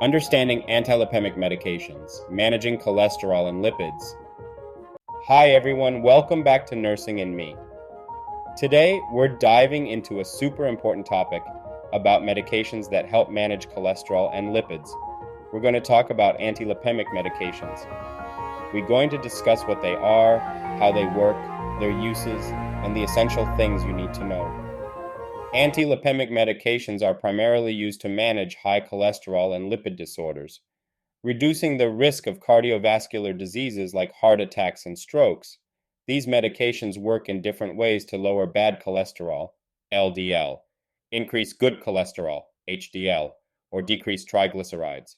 Understanding antilipemic medications, managing cholesterol and lipids. Hi everyone, welcome back to Nursing and Me. Today, we're diving into a super important topic about medications that help manage cholesterol and lipids. We're going to talk about antilipemic medications. We're going to discuss what they are, how they work, their uses, and the essential things you need to know. Antilipemic medications are primarily used to manage high cholesterol and lipid disorders, reducing the risk of cardiovascular diseases like heart attacks and strokes. These medications work in different ways to lower bad cholesterol, LDL, increase good cholesterol, HDL, or decrease triglycerides.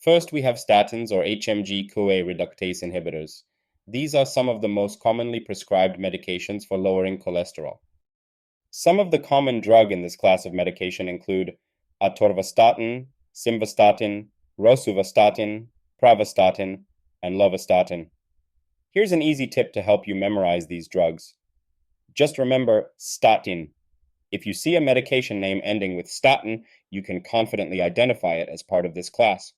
First, we have statins or HMG-CoA reductase inhibitors. These are some of the most commonly prescribed medications for lowering cholesterol. Some of the common drugs in this class of medication include atorvastatin, simvastatin, rosuvastatin, pravastatin, and lovastatin. Here's an easy tip to help you memorize these drugs. Just remember statin. If you see a medication name ending with statin, you can confidently identify it as part of this class.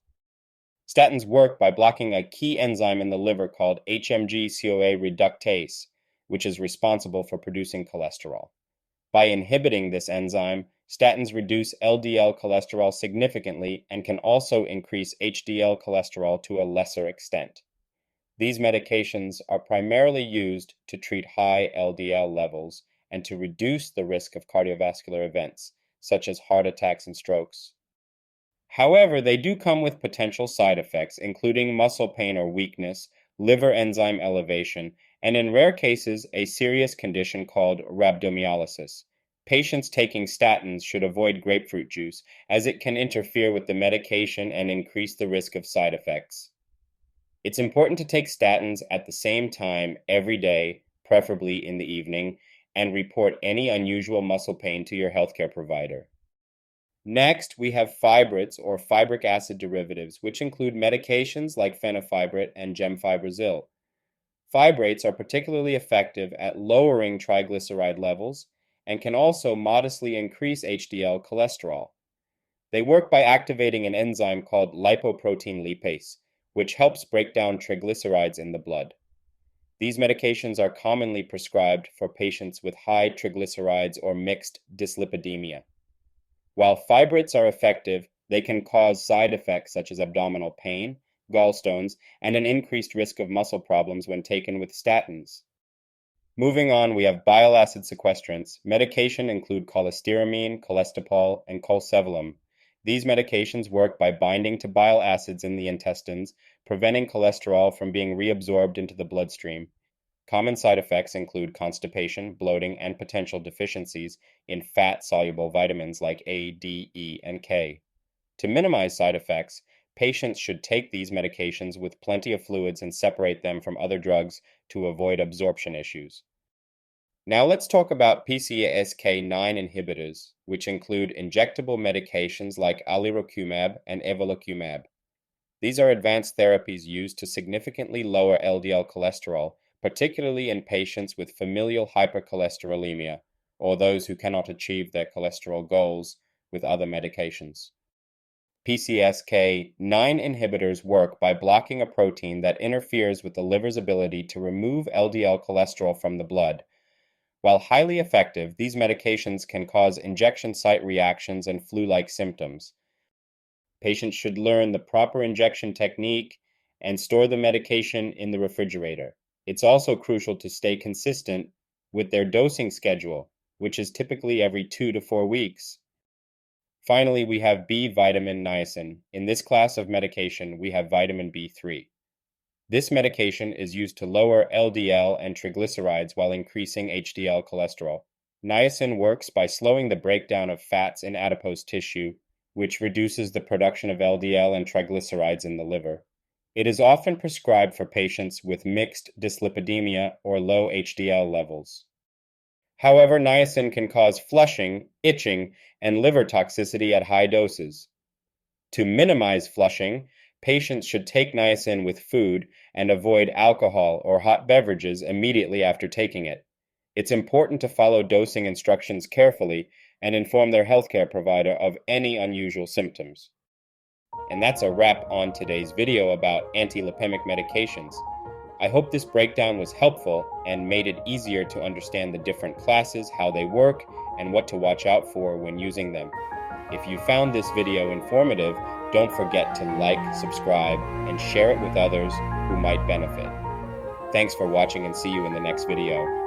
Statins work by blocking a key enzyme in the liver called HMG-CoA reductase, which is responsible for producing cholesterol. By inhibiting this enzyme, statins reduce LDL cholesterol significantly and can also increase HDL cholesterol to a lesser extent. These medications are primarily used to treat high LDL levels and to reduce the risk of cardiovascular events, such as heart attacks and strokes. However, they do come with potential side effects, including muscle pain or weakness, liver enzyme elevation, and in rare cases, a serious condition called rhabdomyolysis. Patients taking statins should avoid grapefruit juice, as it can interfere with the medication and increase the risk of side effects. It's important to take statins at the same time every day, preferably in the evening, and report any unusual muscle pain to your healthcare provider. Next, we have fibrates or fibric acid derivatives, which include medications like fenofibrate and gemfibrozil. Fibrates are particularly effective at lowering triglyceride levels and can also modestly increase HDL cholesterol. They work by activating an enzyme called lipoprotein lipase, which helps break down triglycerides in the blood. These medications are commonly prescribed for patients with high triglycerides or mixed dyslipidemia. While fibrates are effective, they can cause side effects such as abdominal pain, gallstones, and an increased risk of muscle problems when taken with statins. Moving on, we have bile acid sequestrants. Medication include cholestyramine, cholestyramine, and cholcevolin. These medications work by binding to bile acids in the intestines, preventing cholesterol from being reabsorbed into the bloodstream. Common side effects include constipation, bloating, and potential deficiencies in fat-soluble vitamins like A, D, E, and K. To minimize side effects, patients should take these medications with plenty of fluids and separate them from other drugs to avoid absorption issues. Now let's talk about PCSK9 inhibitors, which include injectable medications like alirocumab and evolocumab. These are advanced therapies used to significantly lower LDL cholesterol, particularly in patients with familial hypercholesterolemia, or those who cannot achieve their cholesterol goals with other medications. PCSK9 inhibitors work by blocking a protein that interferes with the liver's ability to remove LDL cholesterol from the blood. While highly effective, these medications can cause injection site reactions and flu-like symptoms. Patients should learn the proper injection technique and store the medication in the refrigerator. It's also crucial to stay consistent with their dosing schedule, which is typically every 2 to 4 weeks. Finally, we have B vitamin niacin. In this class of medication, we have vitamin B3. This medication is used to lower LDL and triglycerides while increasing HDL cholesterol. Niacin works by slowing the breakdown of fats in adipose tissue, which reduces the production of LDL and triglycerides in the liver. It is often prescribed for patients with mixed dyslipidemia or low HDL levels. However, niacin can cause flushing, itching, and liver toxicity at high doses. To minimize flushing, patients should take niacin with food and avoid alcohol or hot beverages immediately after taking it. It's important to follow dosing instructions carefully and inform their healthcare provider of any unusual symptoms. And that's a wrap on today's video about antilipemic medications. I hope this breakdown was helpful and made it easier to understand the different classes, how they work, and what to watch out for when using them. If you found this video informative, don't forget to like, subscribe, and share it with others who might benefit. Thanks for watching and see you in the next video.